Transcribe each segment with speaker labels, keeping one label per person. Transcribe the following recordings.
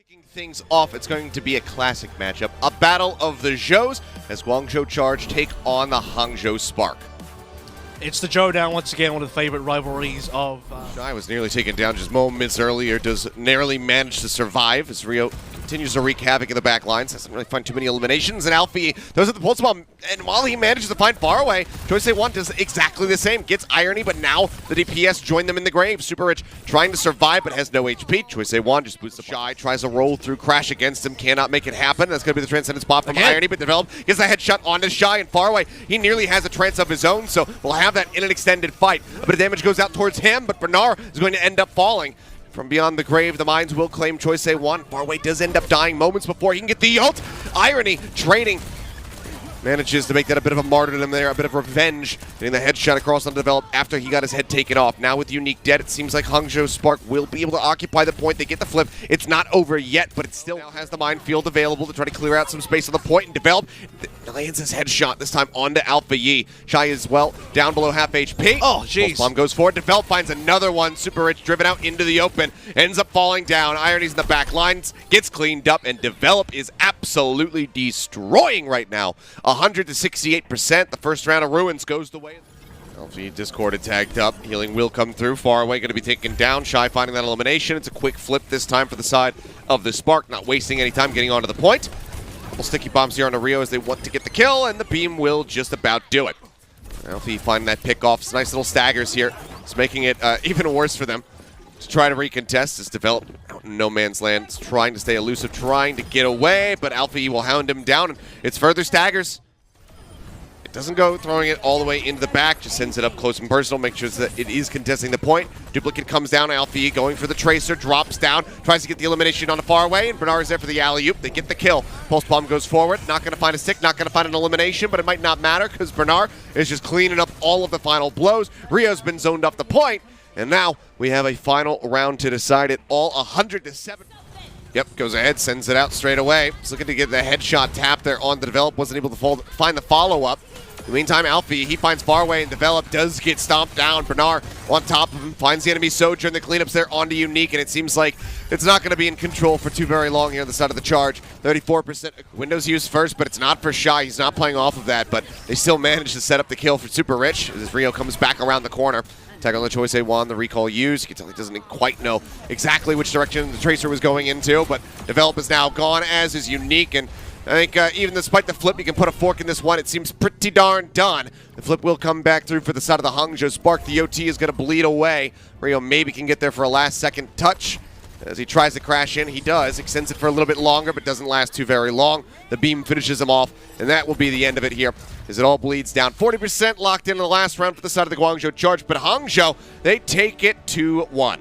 Speaker 1: Kicking things off, it's going to be a classic matchup, a battle of the Zhous as Guangzhou Charge take on the Hangzhou Spark.
Speaker 2: It's the Showdown once again, one of the favorite rivalries of...
Speaker 1: Shy was nearly taken down just moments earlier, does narrowly manage to survive as Rio continues to wreak havoc in the back lines. Doesn't really find too many eliminations, and Alfie throws at the pulse bomb, and while he manages to find Faraway, Choice 1 does exactly the same. Gets Irony, but now the DPS join them in the grave. Super Rich trying to survive, but has no HP. Choice 1 just boosts the Shy, tries to roll through, crash against him, cannot make it happen. That's going to be the transcendent spot from Irony, but Develop gets a headshot onto Shy, and Faraway, he nearly has a trance of his own, so we'll have that in an extended fight. A bit of damage goes out towards him, but Bernard is going to end up falling. From beyond the grave, the mines will claim Choice 1. Faraway does end up dying moments before he can get the ult. Irony trading. Manages to make that a bit of a martyrdom there, a bit of revenge. Getting the headshot across on Develop after he got his head taken off. Now with Unique dead, it seems like Hangzhou Spark will be able to occupy the point. They get the flip. It's not over yet, but it still now has the minefield available to try to clear out some space on the point. And Develop lands his headshot, this time onto Alpha Yi. Shy as well, down below half HP.
Speaker 2: Oh, jeez.
Speaker 1: Bomb goes forward. Develop finds another one. Super Rich driven out into the open. Ends up falling down. Irony's in the back lines. Gets cleaned up, and Develop is absolutely destroying right now. 100 to 68%. The first round of Ruins goes the way. LG discorded, tagged up. Healing will come through. Faraway going to be taken down. Shy finding that elimination. It's a quick flip this time for the side of the Spark. Not wasting any time getting onto the point. Couple sticky bombs here on the Rio as they want to get the kill, and the beam will just about do it. Alfie finding that pick off. Some nice little staggers here. It's making it even worse for them to try to recontest. It's Developed out in no man's land. It's trying to stay elusive, trying to get away, but Alfie will hound him down, and it's further staggers. Doesn't go throwing it all the way into the back, just sends it up close and personal, makes sure that it is contesting the point. Duplicate comes down, Alfie going for the Tracer, drops down, tries to get the elimination on the far away, and Bernard is there for the alley-oop. They get the kill. Pulse bomb goes forward, not going to find a stick, not going to find an elimination, but it might not matter because Bernard is just cleaning up all of the final blows. Rio's been zoned up the point, and now we have a final round to decide it all, 100 to 7. Yep, goes ahead, sends it out straight away. He's looking to get the headshot tap there on the Develop, wasn't able to find the follow-up. In the meantime, Alfie, he finds Faraway, and Develop does get stomped down. Bernard on top of him, finds the enemy Sojourn. The cleanups there onto Unique, and it seems like it's not going to be in control for too very long here on the side of the Charge. 34% Windows used first, but it's not for Shy. He's not playing off of that, but they still manage to set up the kill for Super Rich as Rio comes back around the corner. Tag on the Choice 1, the recall used. You can tell he doesn't quite know exactly which direction the Tracer was going into, but Develop is now gone, as is Unique, and I think even despite the flip, you can put a fork in this one. It seems pretty darn done. The flip will come back through for the side of the Hangzhou Spark. The OT is going to bleed away. Rio maybe can get there for a last-second touch. As he tries to crash in, he does. Extends it for a little bit longer, but doesn't last too very long. The beam finishes him off, and that will be the end of it here, as it all bleeds down. 40% locked in the last round for the side of the Guangzhou Charge, but Hangzhou, they take it 2-1.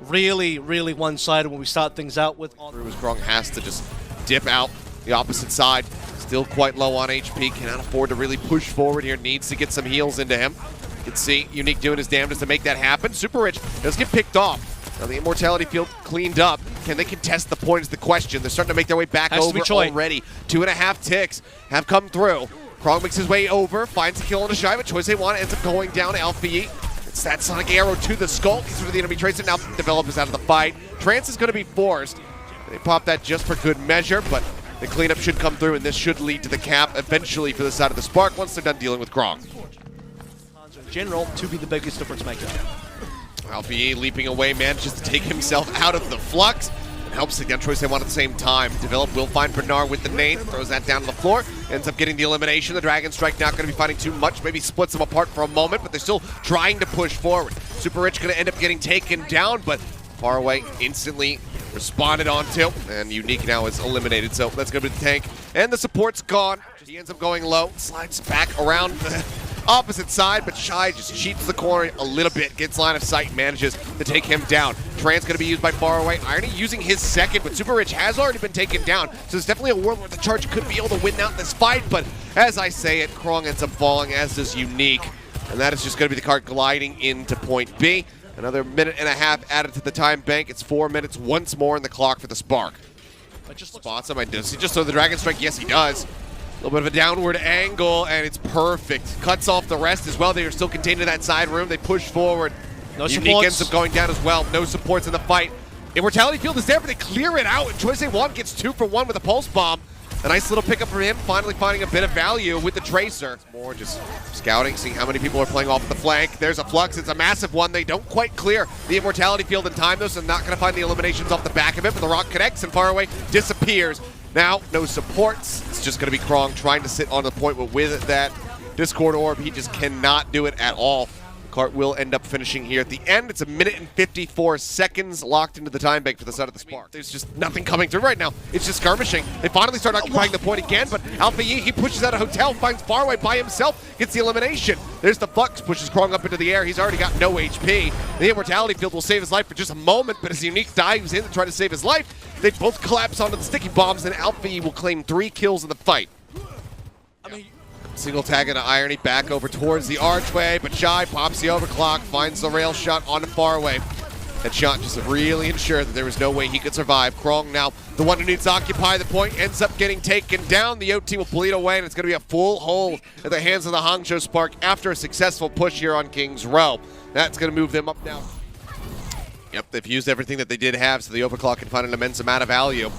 Speaker 2: Really, really one-sided when we start things out with...
Speaker 1: Grong has to just dip out the opposite side. Still quite low on HP. Cannot afford to really push forward here. Needs to get some heals into him. You can see Unique doing his damnedest to make that happen. Super Rich does get picked off. Now the Immortality field cleaned up. Can they contest the point is the question. They're starting to make their way back over already. 2.5 ticks have come through. Grong makes his way over. Finds the kill on the Shy, but Choice 1 ends up going down. Alfie. It's that Sonic Arrow to the skull. Gets rid of the enemy Tracer. Now Develop is out of the fight. Trance is going to be forced. They pop that just for good measure, but the cleanup should come through, and this should lead to the cap eventually for the side of the Spark once they're done dealing with Grong.
Speaker 2: In general, to be the biggest difference maker.
Speaker 1: Alfie leaping away, manages to take himself out of the flux, and helps to get Choice 1 at the same time. Develop will find Bernard with the nade, throws that down to the floor, ends up getting the elimination. The Dragon Strike not going to be finding too much, maybe splits them apart for a moment, but they're still trying to push forward. Super Rich going to end up getting taken down, but Faraway instantly responded onto, and Unique now is eliminated, so that's going to be the tank. And the support's gone. He ends up going low, slides back around the opposite side, but Shy just cheats the corner a little bit, gets line of sight, manages to take him down. Trance going to be used by Faraway. Irony using his second, but Super Rich has already been taken down, so there's definitely a world where the Charge could be able to win out this fight, but as I say it, Grong ends up falling, as does Unique, and that is just going to be the card gliding into point B. Another minute and a half added to the time bank. It's 4 minutes once more in the clock for the Spark. Spots him. Does he just throw the Dragon Strike? Yes, he does. A little bit of a downward angle, and it's perfect. Cuts off the rest as well. They are still contained in that side room. They push forward.
Speaker 2: No
Speaker 1: Unique
Speaker 2: supports.
Speaker 1: ends up going down as well. No supports in the fight. Immortality Field is there, but they clear it out, and Choice A1 gets 2 for 1 with a Pulse Bomb. A nice little pickup for him, finally finding a bit of value with the Tracer. More just scouting, seeing how many people are playing off the flank. There's a Flux, it's a massive one. They don't quite clear the Immortality Field in time, though, so not going to find the eliminations off the back of it, but the Rock connects and far away disappears. Now, no supports. It's just going to be Krong trying to sit on the point, but with that Discord Orb, he just cannot do it at all. Cart will end up finishing here at the end. It's 1 minute and 54 seconds locked into the time bank for the side of the Spark. There's just nothing coming through right now. It's just skirmishing. They finally start occupying the point again, but Alpha Yi, he pushes out a hotel, finds Faraway by himself, gets the elimination. There's the Flux, pushes Krong up into the air. He's already got no HP. The Immortality Field will save his life for just a moment, but as Unique dives in to try to save his life, they both collapse onto the sticky bombs, and Alpha Yi will claim 3 kills in the fight. Single tag into Irony back over towards the archway, but Shy pops the overclock, finds the rail shot on the far away. That shot just really ensured that there was no way he could survive. Krong now, the one who needs to occupy the point, ends up getting taken down. The OT will bleed away, and it's going to be a full hold at the hands of the Hangzhou Spark after a successful push here on King's Row. That's going to move them up now. Yep, they've used everything that they did have, so the overclock can find an immense amount of value.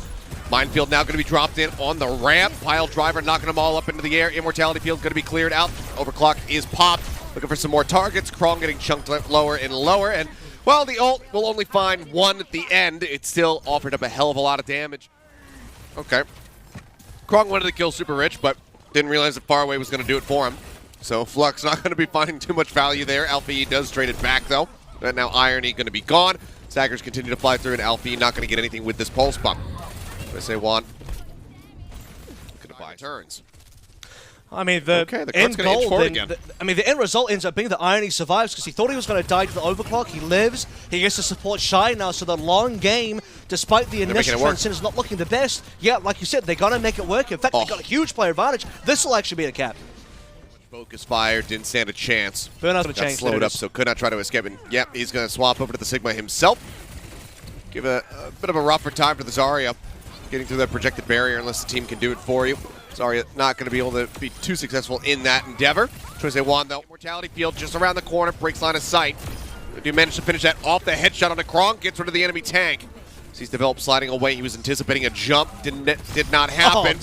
Speaker 1: Minefield now going to be dropped in on the ramp. Pile driver knocking them all up into the air. Immortality Field going to be cleared out. Overclock is popped. Looking for some more targets. Krong getting chunked lower and lower. And, well, the ult will only find 1 at the end. It still offered up a hell of a lot of damage. Okay. Krong wanted to kill Super Rich, but didn't realize that Faraway was going to do it for him. So Flux not going to be finding too much value there. Alpha E does trade it back, though. And now Irony going to be gone. Saggers continue to fly through, and Alpha E not going to get anything with this Pulse Bomb. I say one. Gonna buy turns.
Speaker 2: I mean, the end goal, the end result ends up being that Irony survives because he thought he was going to die to the overclock. He lives. He gets to support Shy now, so the long game, despite the initial transition, is not looking the best. Yeah, like you said, they're going to make it work. In fact, they got a huge player advantage. This will actually be a cap.
Speaker 1: Focus fire, didn't stand a chance.
Speaker 2: Got
Speaker 1: slowed up, so could not try to escape. And yep, he's going to swap over to the Sigma himself. Give a bit of a rougher time for the Zarya. Getting through that projected barrier unless the team can do it for you. Sorry, not going to be able to be too successful in that endeavor. Choice A1, though. Mortality Field just around the corner, breaks line of sight. If you manage to finish that off the headshot on the Krong, gets rid of the enemy tank. Sees Develop sliding away. He was anticipating a jump. Did not happen.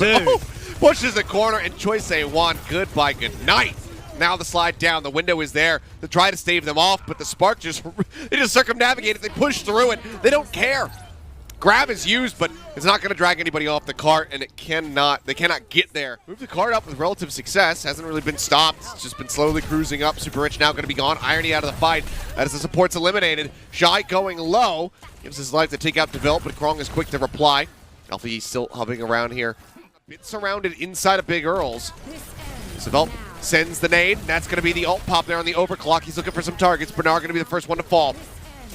Speaker 1: Pushes the corner, and Choice A1, goodbye, good night. Now the slide down. The window is there to try to stave them off, but the Spark just circumnavigate it. They push through it. They don't care. Grab is used, but it's not going to drag anybody off the cart, and they cannot get there. Move the cart up with relative success. Hasn't really been stopped. It's just been slowly cruising up. Super Rich now going to be gone. Irony out of the fight as the support's eliminated. Shy going low. Gives his life to take out Develop, but Krong is quick to reply. Alpha E still hovering around here. A bit surrounded inside of Big Earls. Develop sends the nade. That's going to be the ult pop there on the overclock. He's looking for some targets. Bernard going to be the first one to fall.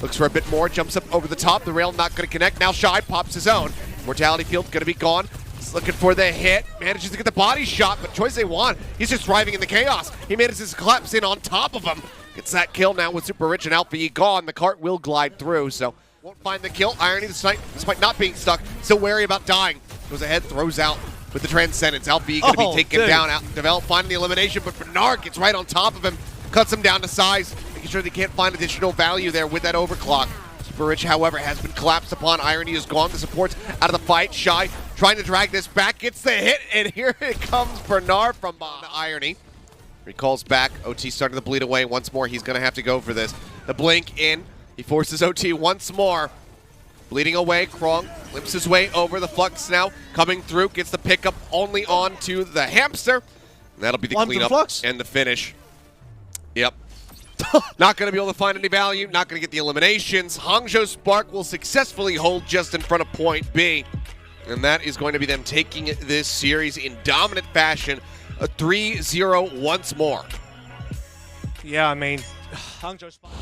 Speaker 1: Looks for a bit more, jumps up over the top. The rail not going to connect. Now Shy pops his own. Mortality Field going to be gone. He's looking for the hit. Manages to get the body shot, but Choice A1, he's just thriving in the chaos. He manages to collapse in on top of him. Gets that kill now with Super Rich and Alpha E gone. The cart will glide through, so won't find the kill. Irony, despite not being stuck, still wary about dying. Goes ahead, throws out with the Transcendence. Alpha E going to be taken down. Out Develop finding the elimination, but Bernard gets right on top of him. Cuts him down to size, making sure they can't find additional value there with that overclock. Super Rich, however, has been collapsed upon. Irony is gone. The support's out of the fight. Shy trying to drag this back, gets the hit, and here it comes Bernard from behind Irony. Recalls back. OT starting to bleed away once more. He's going to have to go for this. The blink in. He forces OT once more. Bleeding away. Krong limps his way over. The Flux now coming through. Gets the pickup only onto the Hamster. And that'll be the cleanup and the finish. Yep. Not going to be able to find any value, not going to get the eliminations. Hangzhou Spark will successfully hold just in front of point B. And that is going to be them taking this series in dominant fashion. A 3-0 once more.
Speaker 2: Yeah, I mean, Hangzhou Spark.